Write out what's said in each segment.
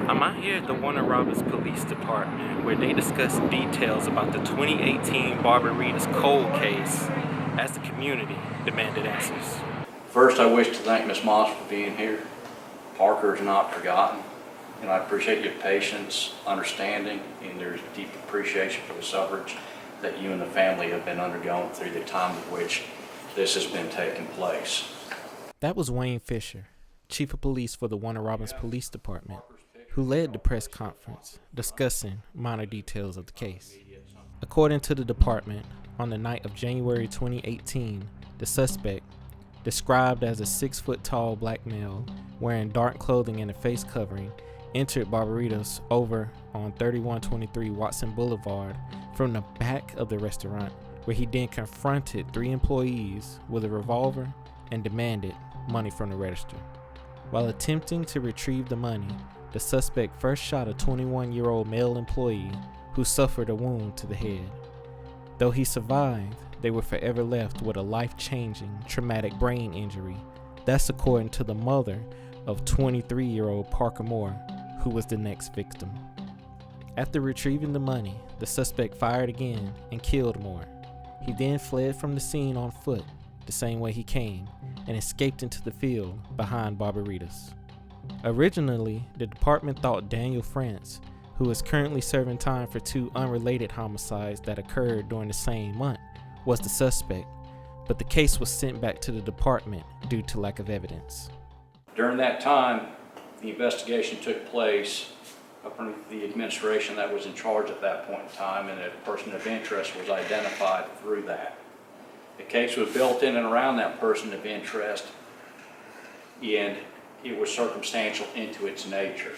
I'm out here at the Warner Robins Police Department where they discuss details about the 2018 Barberitos Cold Case as the community demanded answers. First, I wish to thank Ms. Maas for being here. Parker is not forgotten, and I appreciate your patience, understanding, and there's deep appreciation for the suffrage that you and the family have been undergoing through the time of which this has been taking place. That was Wayne Fisher, Chief of Police for the Warner Robins Police Department, who led the press conference discussing minor details of the case. According to the department, on the night of January 2018, the suspect, described as a 6-foot-tall black male wearing dark clothing and a face covering, entered Barberitos over on 3123 Watson Boulevard from the back of the restaurant, where he then confronted 3 employees with a revolver and demanded money from the register. While attempting to retrieve the money, the suspect first shot a 21-year-old male employee who suffered a wound to the head. Though he survived, they were forever left with a life-changing traumatic brain injury. That's according to the mother of 23-year-old Parker Moore, who was the next victim. After retrieving the money, the suspect fired again and killed Moore. He then fled from the scene on foot, the same way he came, and escaped into the field behind Barberitos. Originally, the department thought Daniel France, who is currently serving time for 2 unrelated homicides that occurred during the same month, was the suspect, but the case was sent back to the department due to lack of evidence. During that time, the investigation took place underneath the administration that was in charge at that point in time, and a person of interest was identified through that. The case was built in and around that person of interest, and it was circumstantial into its nature.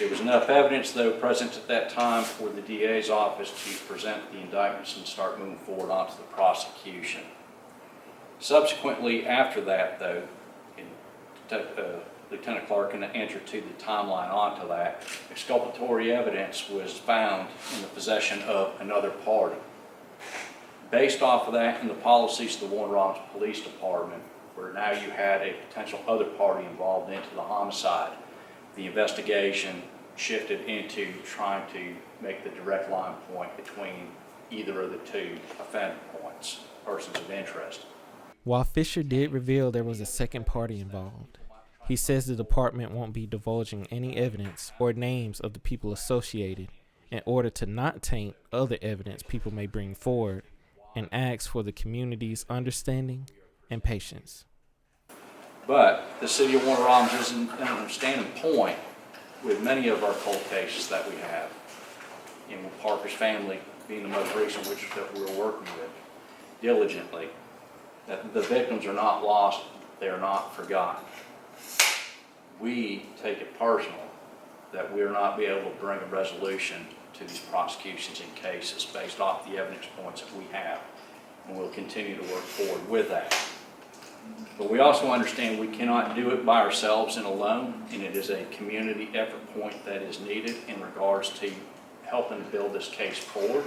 There was enough evidence, though, present at that time for the DA's office to present the indictments and start moving forward onto the prosecution. Subsequently, after that, though, Lieutenant Clark entered to the timeline onto that, exculpatory evidence was found in the possession of another party. Based off of that and the policies of the Warner Robins Police Department, where now you had a potential other party involved into the homicide, the investigation shifted into trying to make the direct line point between either of the 2 offender points, persons of interest. While Fisher did reveal there was a second party involved, he says the department won't be divulging any evidence or names of the people associated in order to not taint other evidence people may bring forward, and asks for the community's understanding and patience. But the city of Warner Robins is an understanding point with many of our cold cases that we have, and with Parker's family being the most recent, which that we're working with diligently, that the victims are not lost, they are not forgotten. We take it personal that we are not be able to bring a resolution to these prosecutions and cases based off the evidence points that we have, and we'll continue to work forward with that. But we also understand we cannot do it by ourselves and alone, and it is a community effort point that is needed in regards to helping to build this case forward.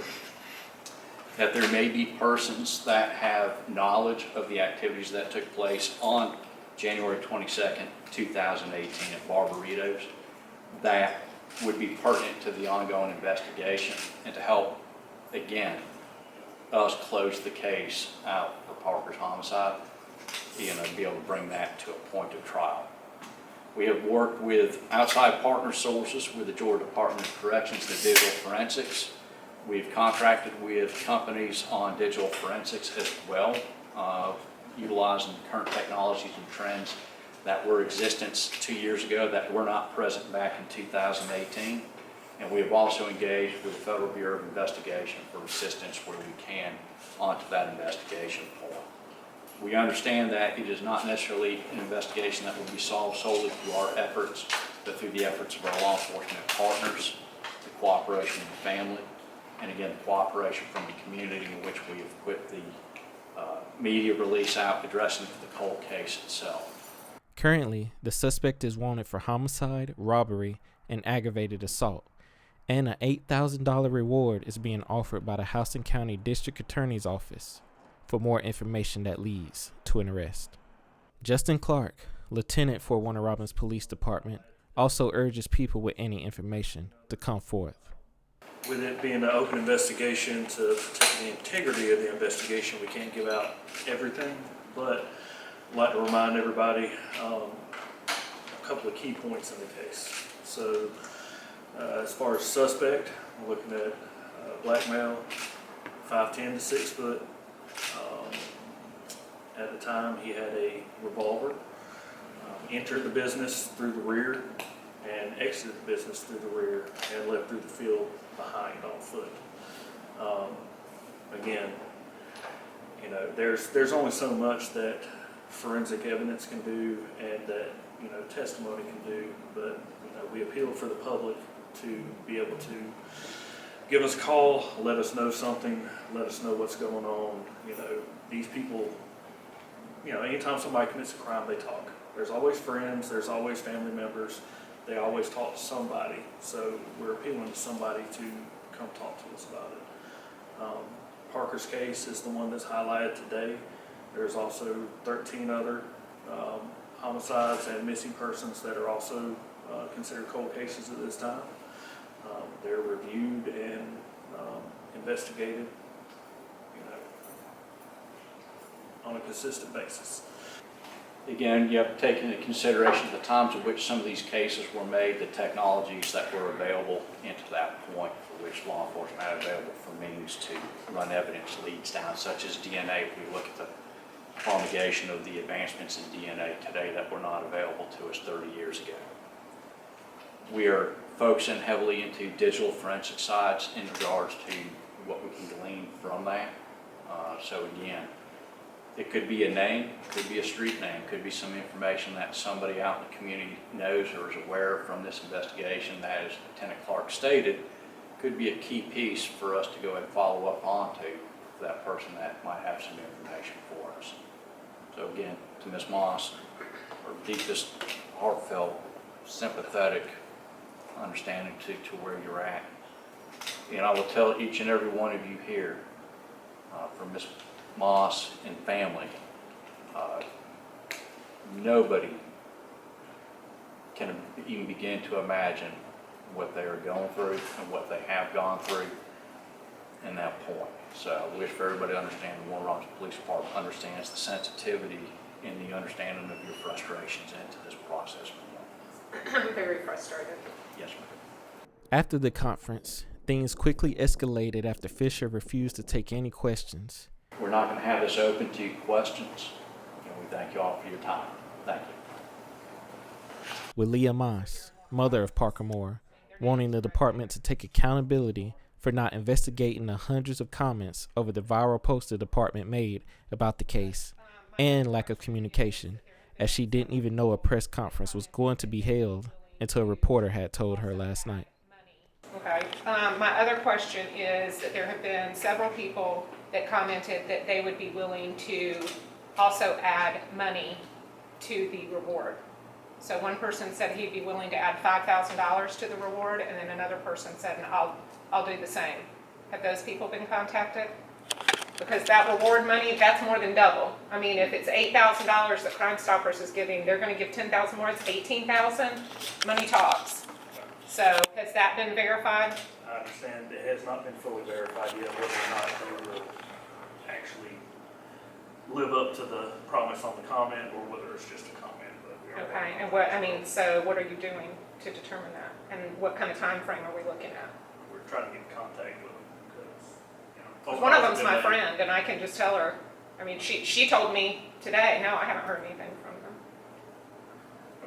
That there may be persons that have knowledge of the activities that took place on January 22nd, 2018 at Barberitos that would be pertinent to the ongoing investigation and to help, again, us close the case out for Parker's homicide, be able to bring that to a point of trial. We have worked with outside partner sources with the Georgia Department of Corrections, the digital forensics. We've contracted with companies on digital forensics as well, utilizing current technologies and trends that were in existence 2 years ago that were not present back in 2018. And we have also engaged with the Federal Bureau of Investigation for assistance where we can onto that investigation point. We understand that it is not necessarily an investigation that will be solved solely through our efforts, but through the efforts of our law enforcement partners, the cooperation of the family, and again, the cooperation from the community in which we have put the media release out addressing the cold case itself. Currently, the suspect is wanted for homicide, robbery, and aggravated assault, and an $8,000 reward is being offered by the Houston County District Attorney's Office for more information that leads to an arrest. Justin Clark, Lieutenant for Warner Robins Police Department, also urges people with any information to come forth. With it being an open investigation, to protect the integrity of the investigation, we can't give out everything, but I'd like to remind everybody a couple of key points in the case. So as far as suspect, we're looking at black male, 5'10" to 6 foot. At the time, he had a revolver, entered the business through the rear and exited the business through the rear and left through the field behind on foot. Again, you know, there's only so much that forensic evidence can do and that, you know, testimony can do, but, you know, we appeal for the public to be able to give us a call, let us know something, let us know what's going on. You know, these people, you know, anytime somebody commits a crime, they talk. There's always friends, there's always family members, they always talk to somebody. So we're appealing to somebody to come talk to us about it. Parker's case is the one that's highlighted today. There's also 13 other homicides and missing persons that are also considered cold cases at this time. They're reviewed and investigated, you know, on a consistent basis. Again, you have to take into consideration the times at which some of these cases were made, the technologies that were available into that point for which law enforcement had available for means to run evidence leads down, such as DNA. If we look at the promulgation of the advancements in DNA today that were not available to us 30 years ago. We are focusing heavily into digital forensic sides in regards to what we can glean from that. So again, it could be a name, could be a street name, could be some information that somebody out in the community knows or is aware from this investigation that, as Lieutenant Clark stated, could be a key piece for us to go ahead and follow up onto for that person that might have some information for us. So again, to Ms. Maas, our deepest, heartfelt, sympathetic understanding to where you're at. And I will tell each and every one of you here, from Ms. Maas and family, nobody can even begin to imagine what they are going through and what they have gone through in that point. So I wish for everybody to understand the Warner Robins Police Department understands the sensitivity and the understanding of your frustrations into this process. I'm very frustrated. Yes, ma'am. After the conference, things quickly escalated after Fisher refused to take any questions. We're not going to have this open to questions, and we thank you all for your time. Thank you. With Leah Maas, mother of Parker Moore, wanting the department to take accountability for not investigating the hundreds of comments over the viral post the department made about the case, and lack of communication, as she didn't even know a press conference was going to be held until a reporter had told her last night. Okay. My other question is that there have been several people that commented that they would be willing to also add money to the reward. So one person said he'd be willing to add $5,000 to the reward, and then another person said, I'll do the same. Have those people been contacted? Because that reward money, that's more than double. I mean, if it's $8,000 that Crime Stoppers is giving, they're going to give $10,000 more. It's $18,000. Money talks. So has that been verified? I understand it has not been fully verified yet whether or not they will actually live up to the promise on the comment or whether it's just a comment. But we are Okay, and what, I mean, so what are you doing to determine that? And what kind of time frame are we looking at? We're trying to get in contact with them because, you know, phone One of calls them's have my been made. friend, and I can just tell her. I mean, she told me today, no, I haven't heard anything from them.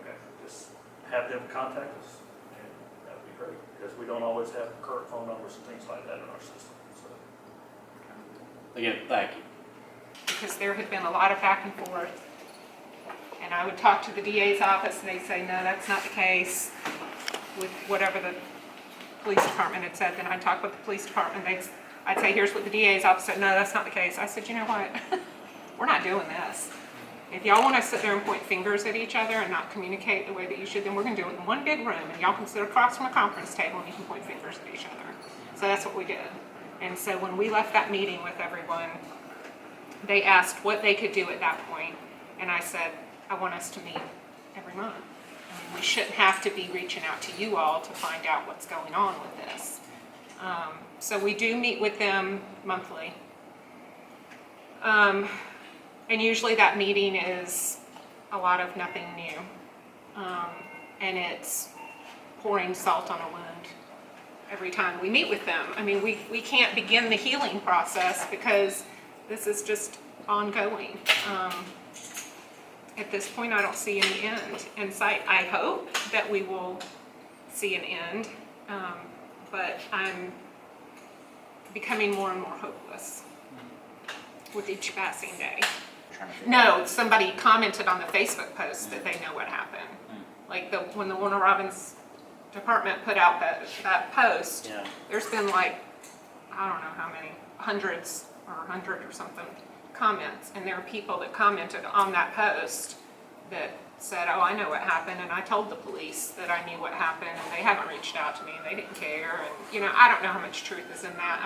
Okay, just have them contact us, and that would be great, because we don't always have current phone numbers and things like that in our system, so. Again, thank you. Because there had been a lot of back and forth. And I would talk to the DA's office, and they'd say, no, that's not the case, with whatever the police department had said. Then I'd talk with the police department, I'd say, here's what the DA's office said. No, that's not the case. I said, you know what? We're not doing this. If y'all want to sit there and point fingers at each other and not communicate the way that you should, then we're going to do it in one big room, and y'all can sit across from a conference table and you can point fingers at each other. So that's what we did. And so when we left that meeting with everyone, they asked what they could do at that point, and I said, I want us to meet every month. I mean, we shouldn't have to be reaching out to you all to find out what's going on with this. So we do meet with them monthly. And usually that meeting is a lot of nothing new. And it's pouring salt on a wound every time we meet with them. I mean, we can't begin the healing process because this is just ongoing. At this point, I don't see any end in sight. I hope that we will see an end, but I'm becoming more and more hopeless with each passing day. No, somebody commented on the Facebook post that they know what happened. Like when the Warner Robins department put out that post, there's been like, I don't know how many, hundreds or 100 or something comments, and there are people that commented on that post that said, oh, I know what happened, and I told the police that I knew what happened, and they haven't reached out to me, and they didn't care, and I don't know how much truth is in that.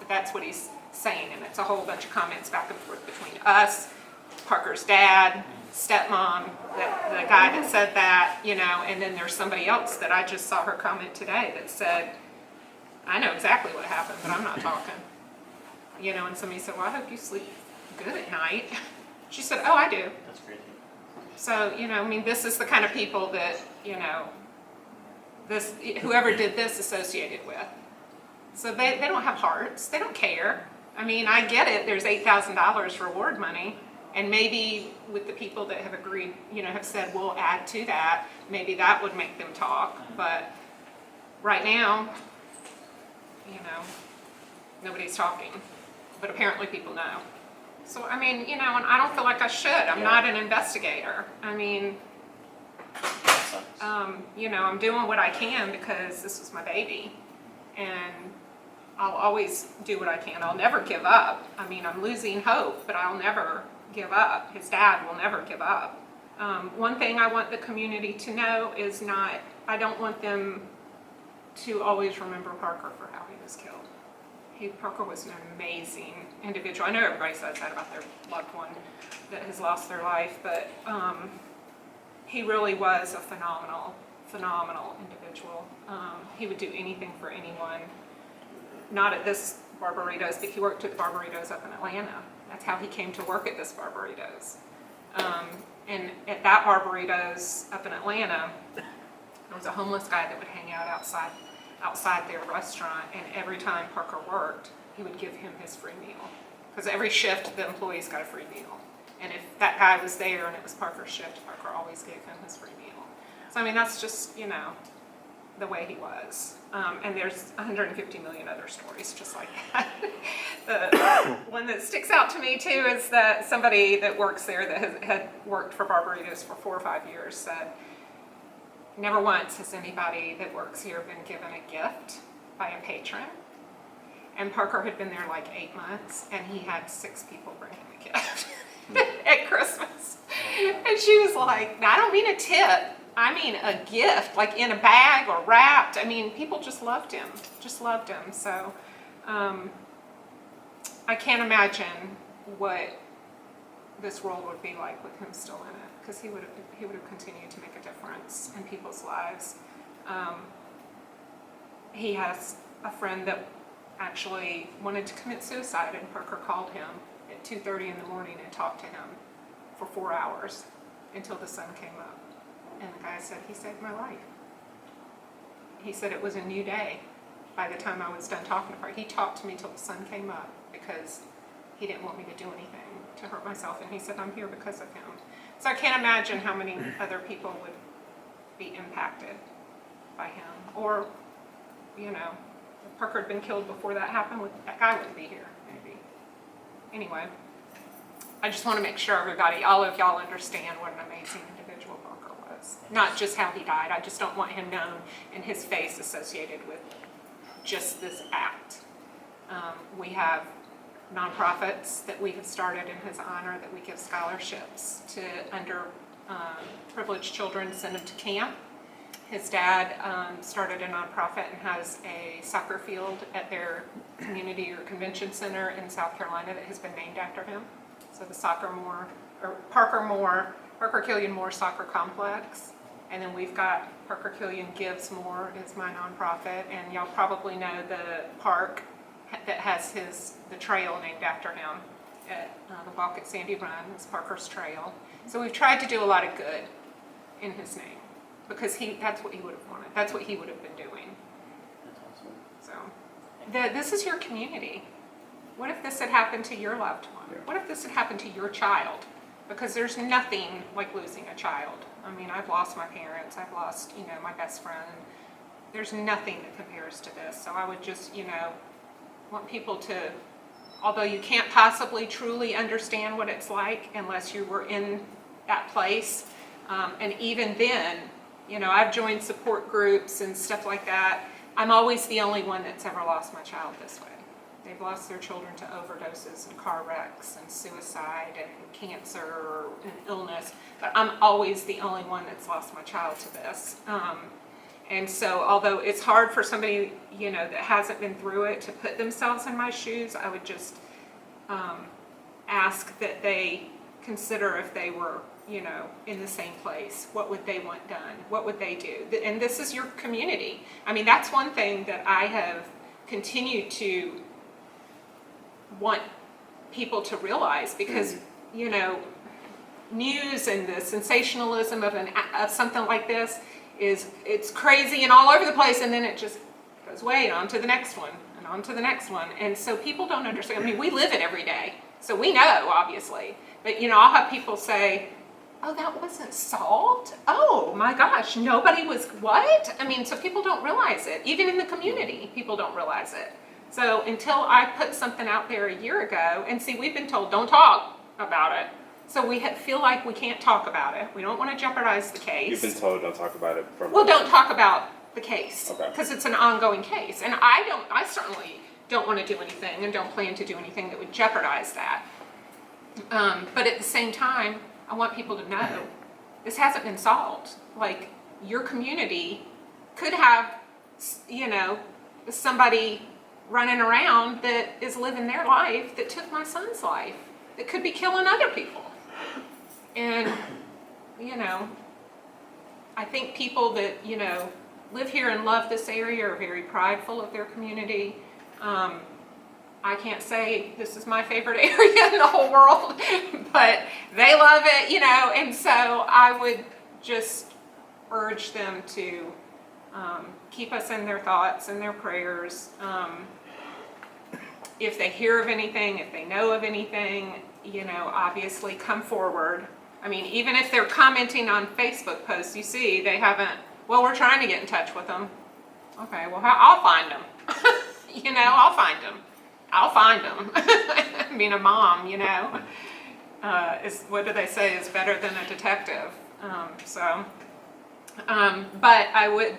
But that's what he's saying, and it's a whole bunch of comments back and forth between us, Parker's dad, stepmom, the guy that said that, and then there's somebody else that I just saw her comment today that said, I know exactly what happened, but I'm not talking. And somebody said, well, I hope you sleep good at night. She said, oh, I do. That's crazy. So, this is the kind of people that, whoever did this associated with. So they don't have hearts. They don't care. I get it. There's $8,000 reward money. And maybe with the people that have agreed, have said, we'll add to that, maybe that would make them talk. But right now, nobody's talking. But apparently people know. So, and I don't feel like I should. I'm not an investigator. I'm doing what I can because this was my baby. And I'll always do what I can. I'll never give up. I'm losing hope, but I'll never give up. His dad will never give up. One thing I want the community to know is I don't want them to always remember Parker for how he was killed. Parker was an amazing individual. I know everybody says that about their loved one that has lost their life, but he really was a phenomenal individual. He would do anything for anyone. Not at this Barberitos, but he worked at Barberitos up in Atlanta. That's how he came to work at this Barberitos. And at that Barberitos up in Atlanta, there was a homeless guy that would hang out outside their restaurant, and every time Parker worked, he would give him his free meal. Because every shift, the employees got a free meal. And if that guy was there and it was Parker's shift, Parker always gave him his free meal. So, that's just, the way he was. And there's 150 million other stories just like that. The one that sticks out to me, too, is that somebody that works there that had worked for Barberitos for 4 or 5 years said, never once has anybody that works here been given a gift by a patron. And Parker had been there like 8 months, and he had 6 people bring him a gift at Christmas. And she was like, I don't mean a tip. I mean a gift, like in a bag or wrapped. People just loved him. So I can't imagine what this world would be like with him still in it, because he would have continued to make a difference in people's lives. He has a friend that actually wanted to commit suicide, and Parker called him at 2:30 in the morning and talked to him for 4 hours until the sun came up. And the guy said, he saved my life. He said it was a new day by the time I was done talking to her. He talked to me till the sun came up because he didn't want me to do anything to hurt myself. And he said, I'm here because of him. So I can't imagine how many other people would be impacted by him. Or, if Parker had been killed before that happened, that guy wouldn't be here, maybe. Anyway, I just want to make sure all of y'all understand what an amazing individual Parker was. Not just how he died. I just don't want him known and his face associated with just this act. We have nonprofits that we have started in his honor that we give scholarships to underprivileged children, send them to camp. His dad started a nonprofit and has a soccer field at their community or convention center in South Carolina that has been named after him. So the Parker Killian Moore Soccer Complex. And then we've got Parker Killian Gives More is my nonprofit, and y'all probably know the park that has the trail named after him at the walk at Sandy Run is Parker's Trail. So we've tried to do a lot of good in his name because that's what he would have wanted. That's what he would have been doing. That's awesome. So this is your community. What if this had happened to your loved one? Yeah. What if this had happened to your child? Because there's nothing like losing a child. I mean, I've lost my parents. I've lost, my best friend. There's nothing that compares to this. So I would just, want people to, although you can't possibly truly understand what it's like unless you were in that place. And even then, I've joined support groups and stuff like that. I'm always the only one that's ever lost my child this way. They've lost their children to overdoses and car wrecks and suicide and cancer and illness, but I'm always the only one that's lost my child to this. And so although it's hard for somebody, that hasn't been through it to put themselves in my shoes, I would just ask that they consider if they were, in the same place, what would they want done? What would they do? And this is your community. I mean, that's one thing that I have continued to want people to realize because, news and the sensationalism of something like this it's crazy and all over the place, and then it just goes away on to the next one and on to the next one. And so people don't understand. I mean, we live it every day, so we know, obviously. But, I'll have people say, oh, that wasn't solved? Oh, my gosh, nobody was what? I mean, so people don't realize it. Even in the community, people don't realize it. So until I put something out there a year ago, and see, we've been told, don't talk about it. So we feel like we can't talk about it. We don't want to jeopardize the case. You've been told don't talk about it from. Well, don't talk about the case. Okay. Because it's an ongoing case. And I certainly don't want to do anything and don't plan to do anything that would jeopardize that. But at the same time, I want people to know this hasn't been solved. Like, your community could have, somebody running around that is living their life that took my son's life, that could be killing other people. And, I think people that, live here and love this area are very prideful of their community. I can't say this is my favorite area in the whole world, but they love it, and so I would just urge them to keep us in their thoughts and their prayers. If they hear of anything, if they know of anything, obviously come forward. I mean, even if they're commenting on Facebook posts, you see, they haven't, well, we're trying to get in touch with them. Okay, well, I'll find them. I'll find them. I'll find them. Being a mom, is, what do they say, is better than a detective. But I would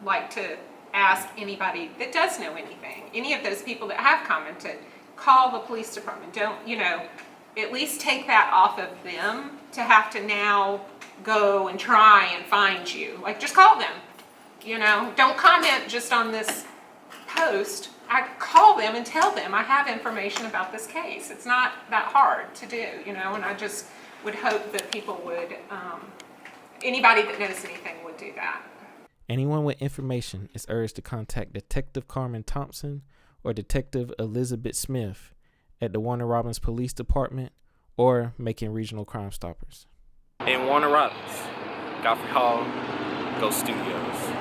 like to ask anybody that does know anything, any of those people that have commented, call the police department. Don't, at least take that off of them to have to now go and try and find you. Like, just call them, Don't comment just on this post. I call them and tell them I have information about this case. It's not that hard to do, and I just would hope that people would, anybody that knows anything would do that. Anyone with information is urged to contact Detective Carmen Thompson or Detective Elizabeth Smith at the Warner Robins Police Department or Macon Regional Crime Stoppers. In Warner Robins, Godfrey Hall, Ghost Studios.